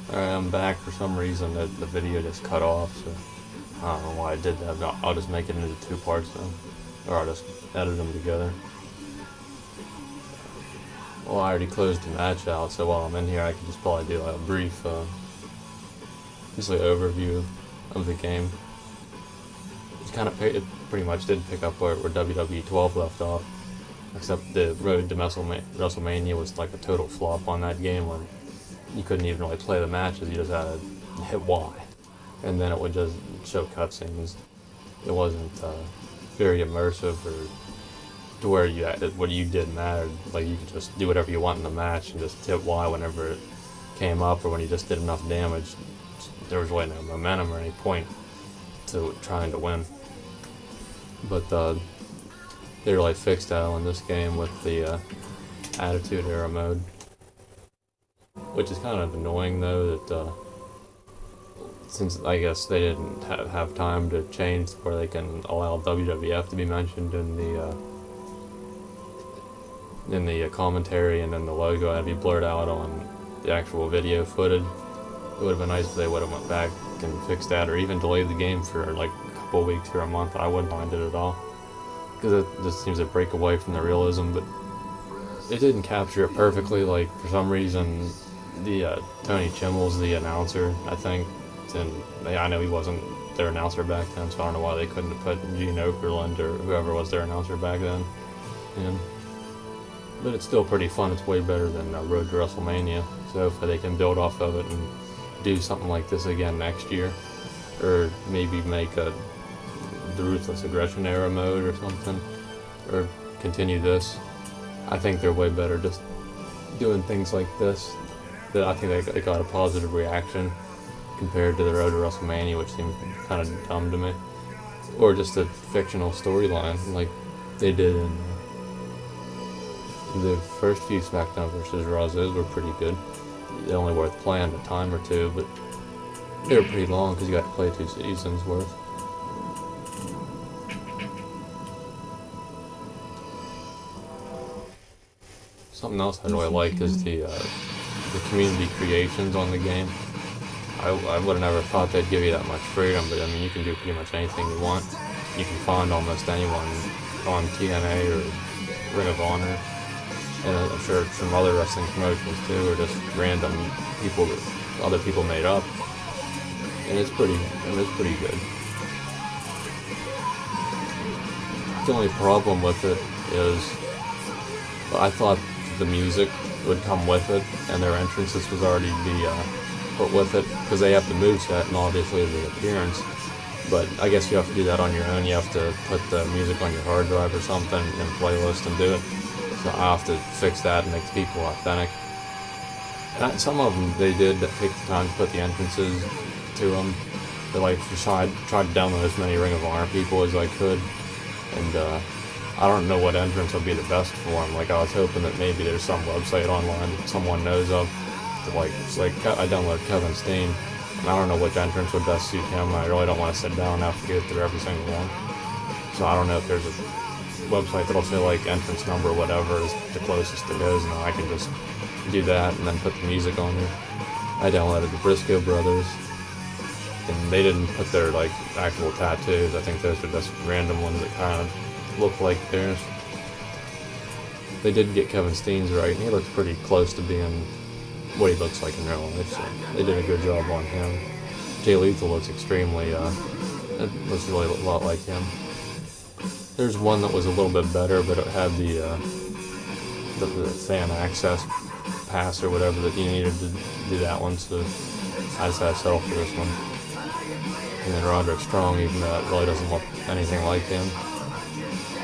Alright, I'm back. For some reason the video just cut off, so I don't know why I did that. I'll just make it into two parts then. Or I'll just edit them together. Well, I already closed the match out, so while I'm in here I can just probably do like a brief just like overview of the game. It pretty much did pick up where WWE 12 left off. Except the road to WrestleMania was like a total flop on that game when you couldn't even really play the matches, you just had to hit Y. And then it would just show cutscenes. It wasn't very immersive or to where what you did mattered. Like you could just do whatever you want in the match and just hit Y whenever it came up or when you just did enough damage. There was really no momentum or any point to trying to win. But they really fixed that on this game with the Attitude Era mode. Which is kind of annoying though that since I guess they didn't have time to change where they can allow WWF to be mentioned in the commentary and then the logo had to be blurred out on the actual video footage. It would have been nice if they would have went back and fixed that or even delayed the game for like a couple of weeks or a month. I wouldn't mind it at all because it just seems to break away from the realism, but it didn't capture it perfectly. Like for some reason the Tony Chimmel's the announcer, I think, and I know he wasn't their announcer back then, so I don't know why they couldn't have put Gene Okerlund or whoever was their announcer back then in. But it's still pretty fun. It's way better than Road to WrestleMania, so hopefully they can build off of it and do something like this again next year, or maybe make the Ruthless Aggression Era mode or something, or continue this. I think they're way better just doing things like this. That I think they got a positive reaction compared to the Road to WrestleMania, which seemed kind of dumb to me, or just a fictional storyline like they did in the first few SmackDown vs. Raws. Those were pretty good. They're only worth playing a time or two, but they were pretty long because you got to play 2 seasons worth. Something else I really like is the community creations on the game. I would have never thought they'd give you that much freedom, but I mean you can do pretty much anything you want. You can find almost anyone on TNA or Ring of Honor, and I'm sure some other wrestling promotions too, or just random people that other people made up. And it's pretty good. The only problem with it is I thought the music would come with it, and their entrances was already be put with it because they have the moveset and obviously the appearance. But I guess you have to do that on your own. You have to put the music on your hard drive or something in playlist and do it. So I have to fix that and make the people authentic. And some of them they did take the time to put the entrances to them. They like tried to download as many Ring of Honor people as I could, and I don't know what entrance would be the best for them. Like I was hoping that maybe there's some website online that someone knows of. I downloaded Kevin Steen, and I don't know which entrance would best suit him. I really don't want to sit down and have to go through every single one. So I don't know if there's a website that'll say like entrance number or whatever is the closest it goes, and I can just do that and then put the music on there. I downloaded the Briscoe Brothers, and they didn't put their like actual tattoos. I think those are just random ones that kind of look like theirs. They did get Kevin Steen's right, and he looks pretty close to being what he looks like in real life, so they did a good job on him. Jay Lethal looks extremely, it looks really a lot like him. There's one that was a little bit better, but it had the fan access pass or whatever that you needed to do that one, so I just had to settle for this one. And then Roderick Strong, even though it really doesn't look anything like him.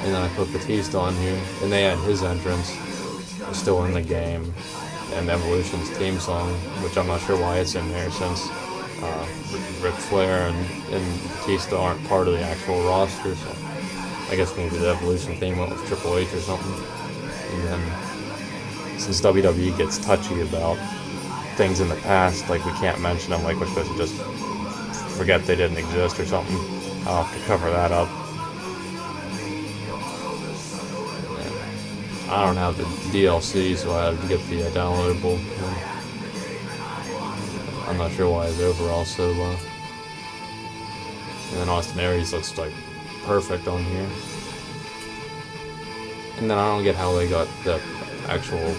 And then I put Batista on here, and they had his entrance still in the game, and Evolution's theme song, which I'm not sure why it's in there since Ric Flair and Batista aren't part of the actual roster, so I guess maybe the Evolution theme went with Triple H or something. And then since WWE gets touchy about things in the past, like we can't mention them, like we're supposed to just forget they didn't exist or something, I'll have to cover that up. I don't have the DLC, so I had to get the downloadable one. I'm not sure why his overall's so low. And then Austin Aries looks like perfect on here. And then I don't get how they got the actual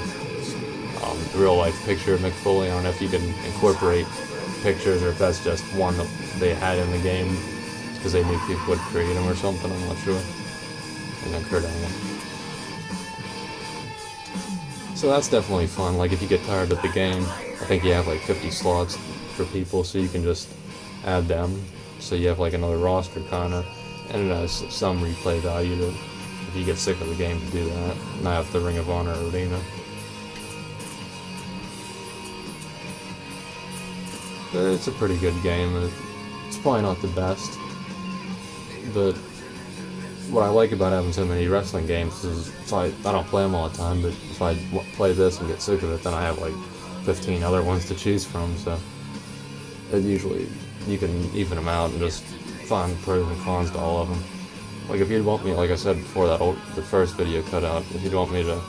real life picture of Mick Foley. I don't know if you can incorporate pictures or if that's just one that they had in the game because they knew people would create them or something. I'm not sure. And then Kurt Angle. So that's definitely fun. Like if you get tired of the game, I think you have like 50 slots for people, so you can just add them. So you have like another roster kind of, and it has some replay value to if you get sick of the game to do that. And I have the Ring of Honor Arena. But it's a pretty good game. It's probably not the best, but what I like about having so many wrestling games is I don't play them all the time, but if I play this and get sick of it, then I have like 15 other ones to choose from, so it usually you can even them out and just find pros and cons to all of them. Like if you'd want me, like I said before, the first video cut out, if you'd want me to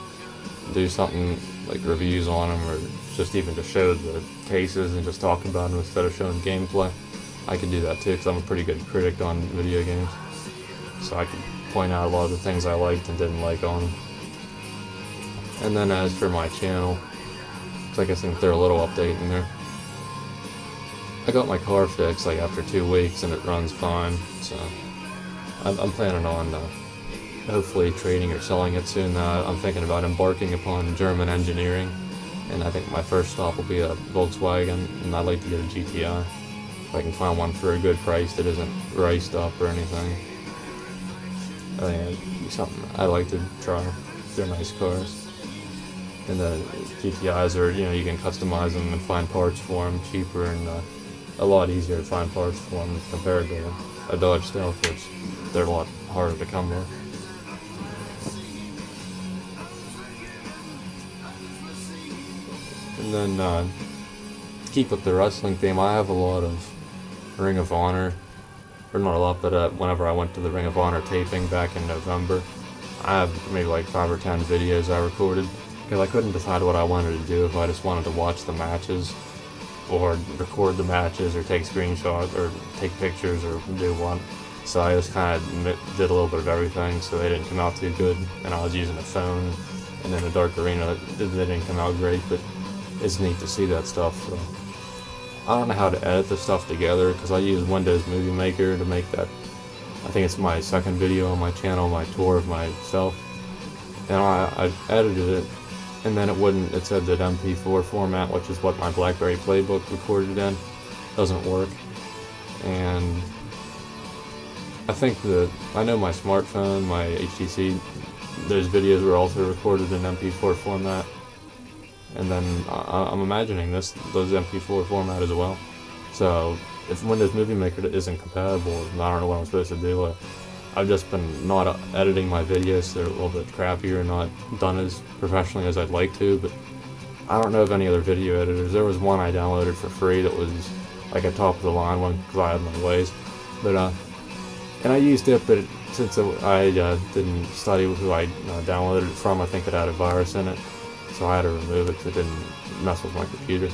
do something like reviews on them or just even to show the cases and just talk about them instead of showing gameplay, I could do that too, because I'm a pretty good critic on video games. So I could point out a lot of the things I liked and didn't like on them. And then as for my channel, so I guess I can throw a little update in there. I got my car fixed like after 2 weeks and it runs fine, so I'm planning on hopefully trading or selling it soon. I'm thinking about embarking upon German engineering, and I think my first stop will be a Volkswagen, and I'd like to get a GTI. If I can find one for a good price that isn't riced up or anything. I think it'd be something I'd like to try. They're nice cars. And the GTIs are, you can customize them and find parts for them cheaper and a lot easier to find parts for them compared to a Dodge Stealth, which they're a lot harder to come with. And then to keep up the wrestling theme, I have a lot of Ring of Honor, or not a lot, but whenever I went to the Ring of Honor taping back in November, I have maybe like 5 or 10 videos I recorded, because I couldn't decide what I wanted to do, if I just wanted to watch the matches, or record the matches, or take screenshots, or take pictures, or do one. So I just kind of did a little bit of everything, so they didn't come out too good, and I was using a phone, and in a dark arena, they didn't come out great, but it's neat to see that stuff. So I don't know how to edit the stuff together, because I use Windows Movie Maker to make that. I think it's my second video on my channel, my tour of myself, and I edited it, and then it said that MP4 format, which is what my BlackBerry Playbook recorded in, doesn't work. And I think I know my smartphone, my HTC, those videos were also recorded in MP4 format. And then I'm imagining those MP4 format as well. So if Windows Movie Maker isn't compatible, I don't know what I'm supposed to do. I've just been not editing my videos, so they're a little bit crappier, not done as professionally as I'd like to, but I don't know of any other video editors. There was one I downloaded for free that was like a top of the line one, because I had my ways, but and I used it, but since I didn't study who I downloaded it from, I think it had a virus in it, so I had to remove it because it didn't mess with my computer.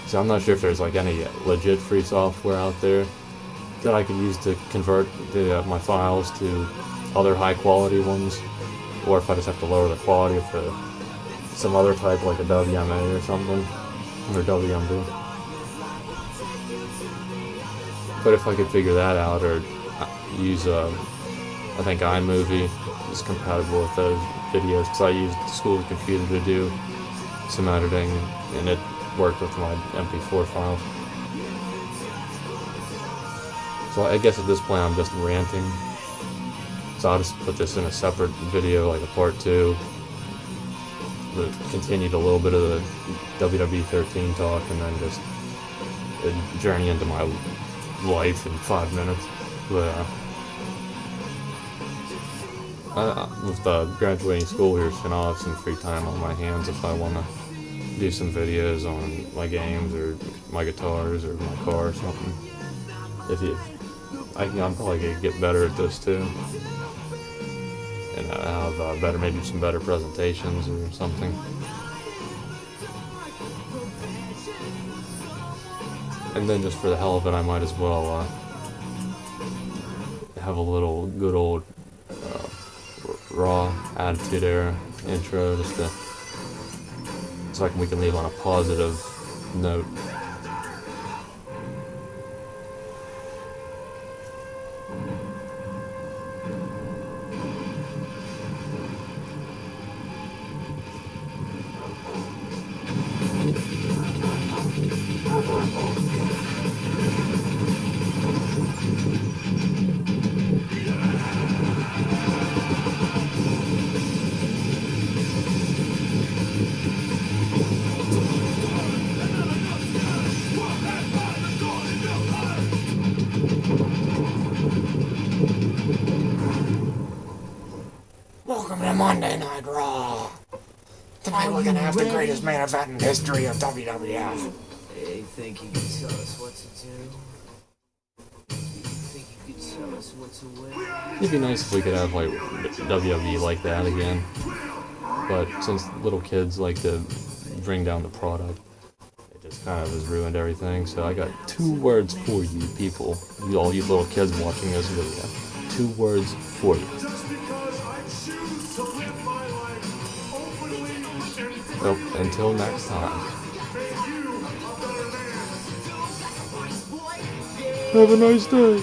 So I'm not sure if there's like any legit free software out there that I could use to convert my files to other high quality ones, or if I just have to lower the quality of some other type like a WMA or something, or WMD. But if I could figure that out, or use I think iMovie is compatible with those videos, because I used the school's computer to do some editing, and it worked with my MP4 files. So I guess at this point I'm just ranting, so I'll just put this in a separate video, like a part 2, that continued a little bit of the WWE 13 talk, and then just a journey into my life in 5 minutes. But with graduating school here soon, I'll have some free time on my hands if I want to do some videos on my games or my guitars or my car or something. I'm probably gonna get better at this too, and have maybe some better presentations or something. And then just for the hell of it, I might as well have a little good old Raw Attitude Era intro, just to, so we can leave on a positive note. Welcome to Monday Night Raw. Tonight we're gonna have the greatest main event in history of WWF. Hey, think you can tell us what to do? Think you could tell us what to wear? It'd be nice if we could have like WWE like that again. But since little kids like to bring down the product, it just kind of has ruined everything. So I got 2 words for you people, all you little kids watching this video. 2 words for you. Well, until next time. Have a nice day.